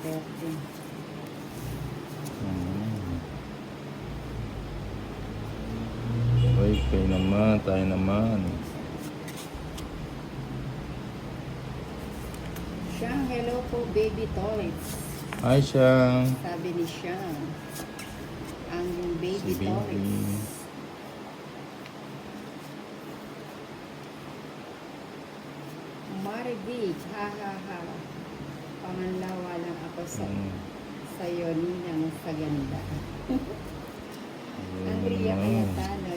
13. Uy, kayo naman, tayo naman. Siyang, hello po, baby toys. Hi, Siyang. Sabi ni Siyang. Ang baby Si baby. toys. Maribig, ha ha ha. Panganlawa lang ako sa'yo, ninang sa ganda. Andrea Cayetano,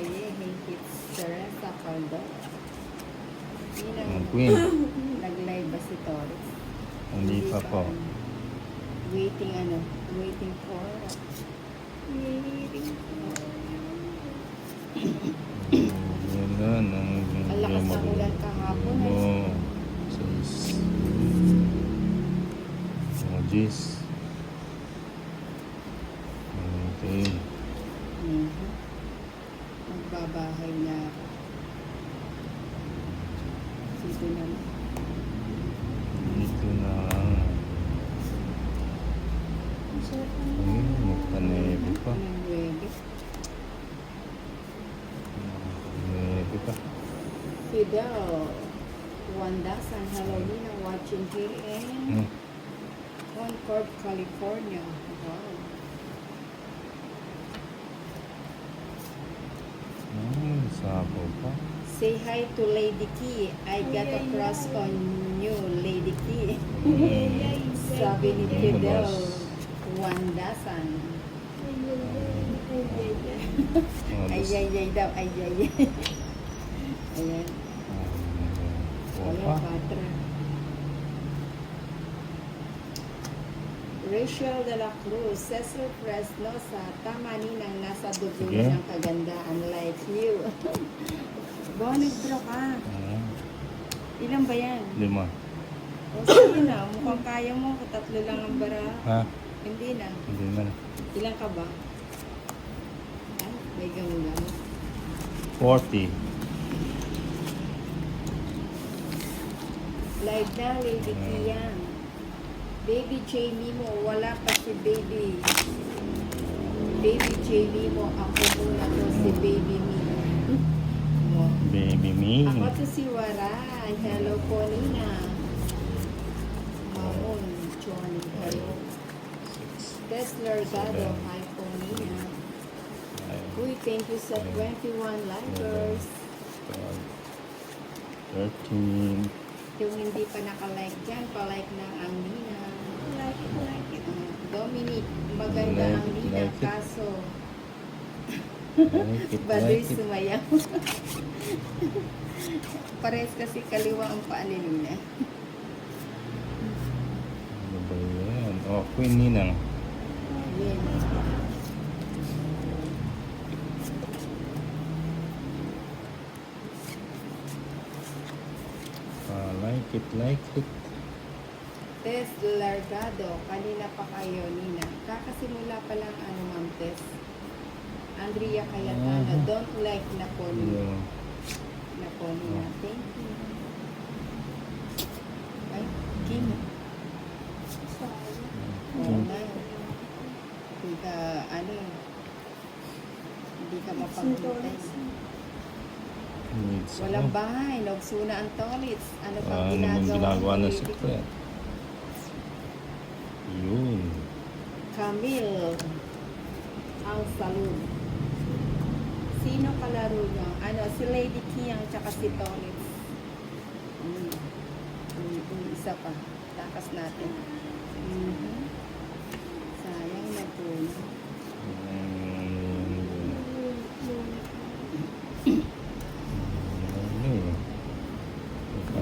it's Teresa Caldo. Ang queen. Nag-live ba si Torres? Hindi pa po. Waiting for. Yan lang. Ang lakas ng ulan kahapon eh. Oo. Jeez. Okay. Magbabahay na ako. Dito na. Dito na. Ayun, magpanebe pa. Panebe pa. Fidel Wandasan, hello Nina, watching here in Concord, California. Wow. Sabo pa. Say hi to Lady Key. I got a crush on you, Lady Key. Sabi ni Fidel Wandasan. Ay daw, ay. Ayan. Wala, patra. Rachel de la Cruz, Cecil Fresnosa, tama ninang nasa dugo ng kagandaan like you. Bonus bro ka. Ilan ba yan? 5. O sige na, mukhang kaya mo, tatlo lang ang bara. Ha? Hindi na. Hindi man. Ilan ka ba? Ay, may gamugam. 40. Live na, Lady Kian. Baby Jamie mo, wala pa si baby. Baby Jamie mo, ako muna to si baby me. Baby me. Ako to si Waray. Hello po, Nina. Mamon, Johnny. Hello. Tesla Gado. Hi po, Nina. Uy, thank you sa 21 likers. 13. Yung hindi pa nakalike dyan, palike na ang Nina. Like it. Dominic, maganda ang Nina, like it. kaso Like it, Baduy like it. sumayaw. Parehas kasi kaliwa ang paa ni Nina. Ano ba yan? Oh, Queen Ninang. Yan. Like it. Tess Largado, kanina pa kayo, Nina. Kakasimula pa lang, Ma'am Tess. Andrea Cayetano, don't like na po, Nina. Na po, Nina. Thank you. Ay, Kim. Oo na. Hindi ka, hindi ka mapaghintay. Walang bahay, nagsuna ang toilets. Ano pang ginagawa ni ng secret? Yun. Camille ang salud. Sino kalaro niya? Si Lady Kiang tsaka si Toilets. Isa pa. Takas natin. Sayang na po.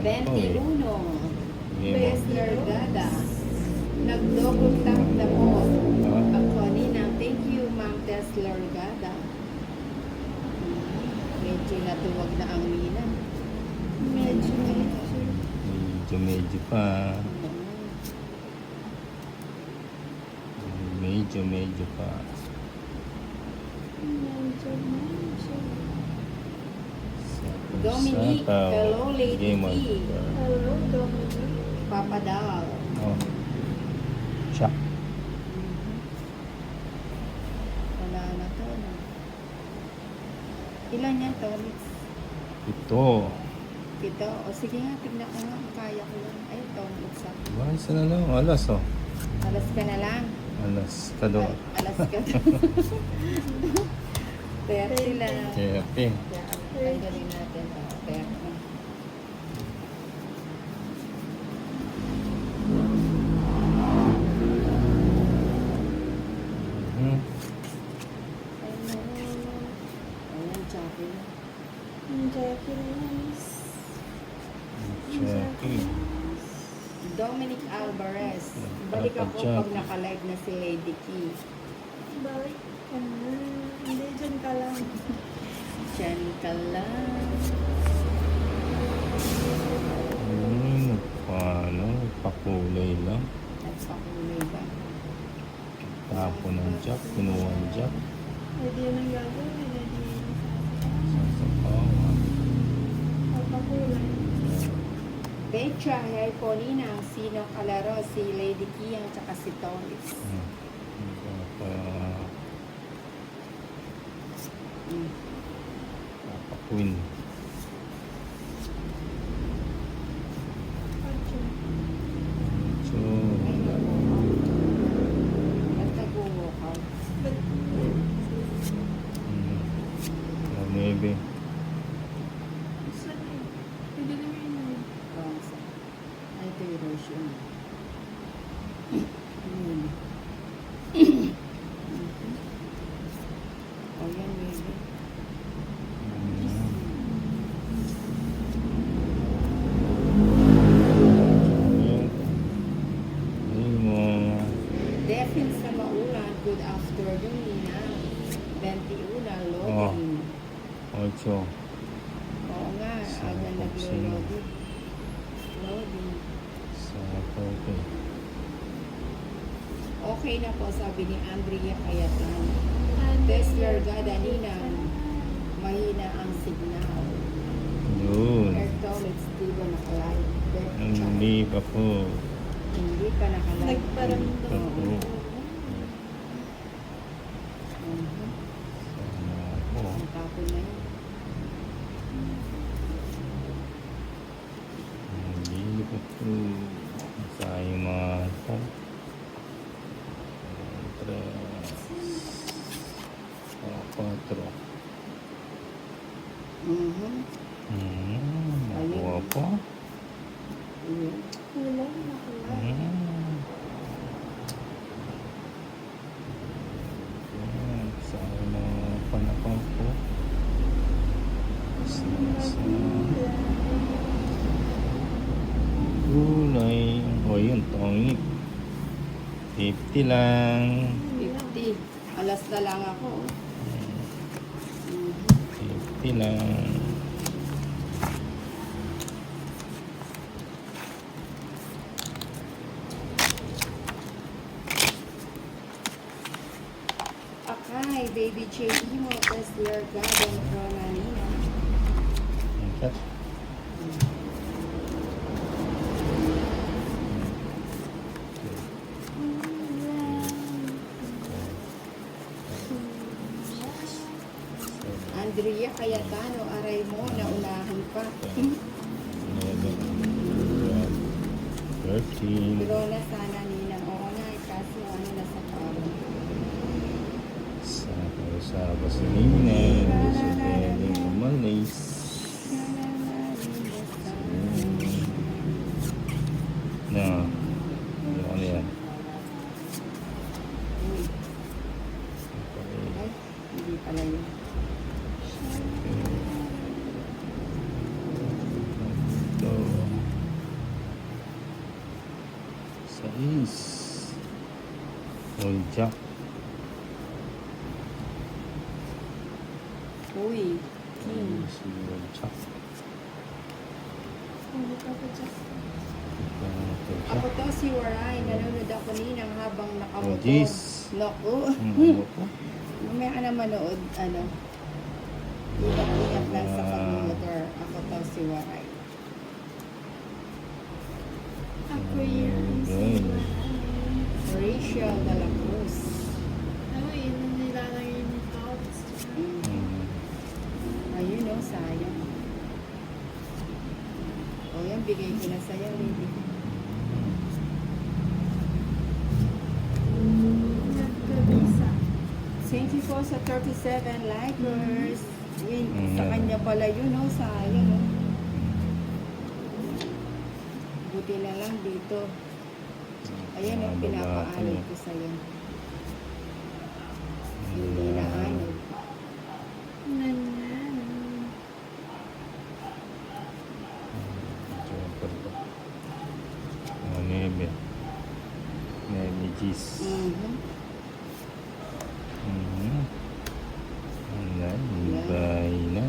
21. Best Largada. Nag-double tap na po. Ako, Nina. Thank you, Ma'am Tess Largada. Medyo natuwag na ang Nina. Medyo pa. Medyo pa. Dominique, hello Lady Game P. on. Hello Dominique. Papa Dal. Oh. Jack. Wala na to. No? Ilan yan to? Ito. Ito. O sige nga, tignan ko nga. Kaya ko lang. Ay, ito. Isa. Diba, isa na lang. Alas, oh. Alas ka na lang. Alas ka doon. Ay, alas ka na. 30 lang. Happy. Tanggalin natin. 30. Hmm. Ayan, Jackie na. Jackie Reyes. Jackie. Dominic Alvarez. Balik ako Jack. pag naka-live na si Lady Key. Balik ka na. Hindi, dyan ka lang. Diyan ka lang. Nagpakulay lang. Nagpakulay ba? Tapo ng Jack. Kinuha ng Jack. Pwede yun ang gagawin. Pwede yun Sasapawan. ang papakulay. Becha, hey po Nina, sino kalaro? Si Lady Kiyang tsaka si Toris. Papa Queen. Pacho. So, At nag-walkout. Ba't? maybe. Saan yun? Pwede na yun yun. Bronze. Ay, ito yung Roshan. O yan, maybe. Defin sa maulan, good afternoon, Nina. 21, loading. Ocho. Oo nga, Sa aga boxing. naglo-loading. Loading. Sa 40. Okay na po, sabi ni Andrea Cayatan. Tesla Gada, Nina. Mahina ang signal. Yun. Airtolet, Steven, nakalive. Hindi pa po. Hindi pa nakalive. Nagparamdam Oo. ko. Mhm. Sana po. Ang tapon na yun. Hindi pa po. Sayang mga ito. 4. Mhm. Nakuha po. Yun. Wala, nakuha. Sayang mga panakon po. Gulay. O yun, tonic. 50 lang. 50. Alas na lang ako. Mhm. 50 lang. Akay, baby JD mo, Tesla Garden, Ronanina. Cut. Andrea Cayetano, aray mo, naunahan pa. 11, 13. Pero na sana nina, oo na, kaso ano na sa parang. Sa gasolina. Gusto pwedeng umalis. Na. Ano yan? Uy, ay, hindi pala yun. Ito. 6. Old Jack. Uy, King. Si Old Jack. Hindi ka pa dyan. Ako to si Waray, nanonood ako ninang habang Oh, nakamotor. jeez. Naku, Ano po? mamaya ka na manood, ano. Iyak-iyak lang sa pagmumotor. Ako to si Waray. Ako yan. Okay. Si Waray. Rochelle de la Cruz. Ano, yun ang nilalagay ni Tots. Mm. Ayun o, sayang. O yan, bigay ko na sa'yo, lady. Nagkabisa. Thank you po sa 37 likers. Yun, Mm. sa kanya pala yun, oh, sayang. Oh. Buti na lang dito. Ayan, oh, Mga pinapaanod babae. ko sa'yo. Hindi na anod. Nanyan. Joker ba? Nebe. Nebe Gis. Mhm. Wala, ibay na.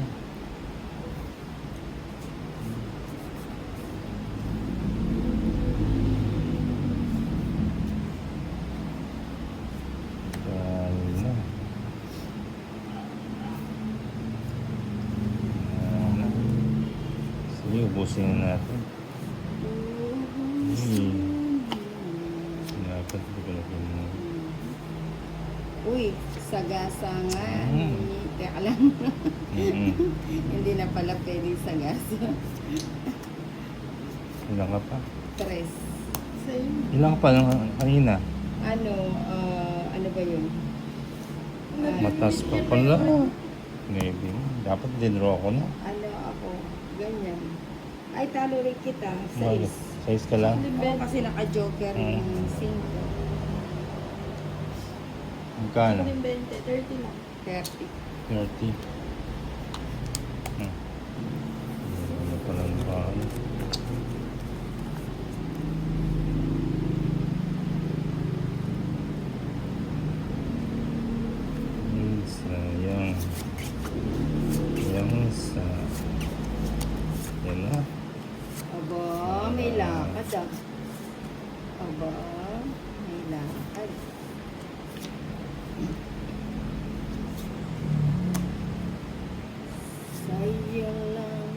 Ibay na. Ano? Sige, ubusin na natin. Dapat ko na kung Uy, sagasa nga. Mm. Teka lang. Hindi na pala pwedeng sagasa. ilang ka pa? Tres. Same. Ilang ka pa lang kanina? Ano ba yun? Matas pa pala. Maybe. Dapat dinro ako na. Ano ako? Ganyan. Ay, talo rin kita. Bakit? Size. Size ka lang? Oo, kasi naka-joker Mm. yung 5. Magkano? 20, 30 lang. 30. 30. Ano pa lang ba? Sayang. Sayang sa... Yan na. Aba, may lakad ah. Aba, may lakad. Sayang lang.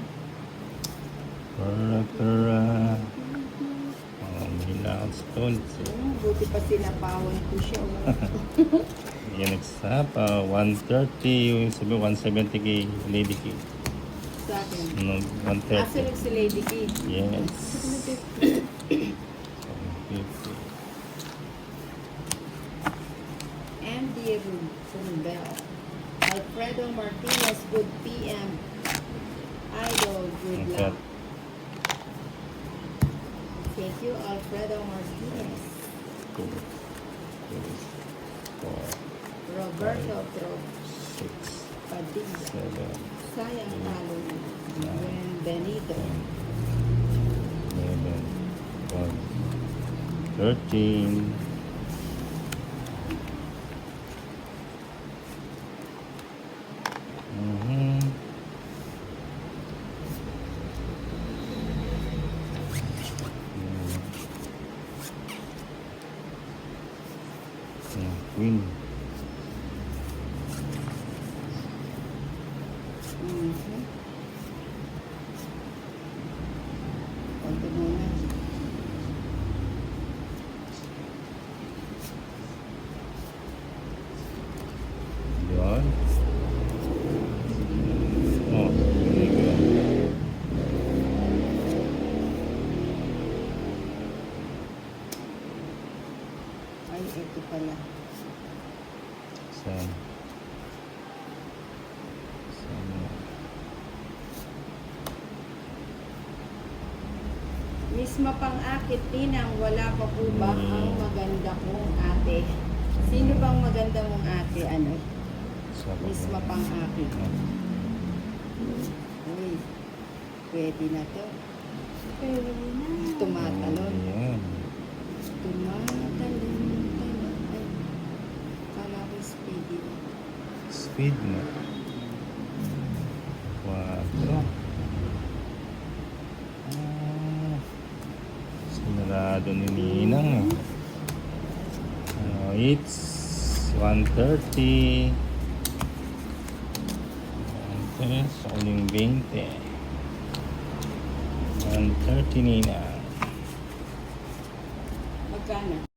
Para. Oh, may lakad sa tolls. Buti pa sinapawan ko siya. Yan nagsap. 130. Yung sabi 170 kay Lady K. Sa akin. No, Asunod 130. si Lady Key. Yes. 750. Andy Rumbel. Alfredo Martinez, good PM. Idol, good Okay. luck. Thank you, Alfredo Martinez. 2, 3, 4, Roberto Pro 6, Padilla. 7, Sayang talo mo. Gwen Benito. 11, 12, 13. Mhm. Queen. Mhm. Konti muna. Yan. Oh, hindi ko yan. Ay, ito pala. Saan? Saan yan? Misma pang akit ninang, wala pa po ba ang maganda kong ate? Sino bang maganda mong ate? Ano? Sa Misma pang akit. Uy, pwede na to. Pwede na. Tumatalon. Yan. Tumatalon. Ay, kala ko speedy. Speed na. 4. Sinarado ni Ninang eh. It's 130. Okay, sa uling 20. 130 Ninang. Magkano?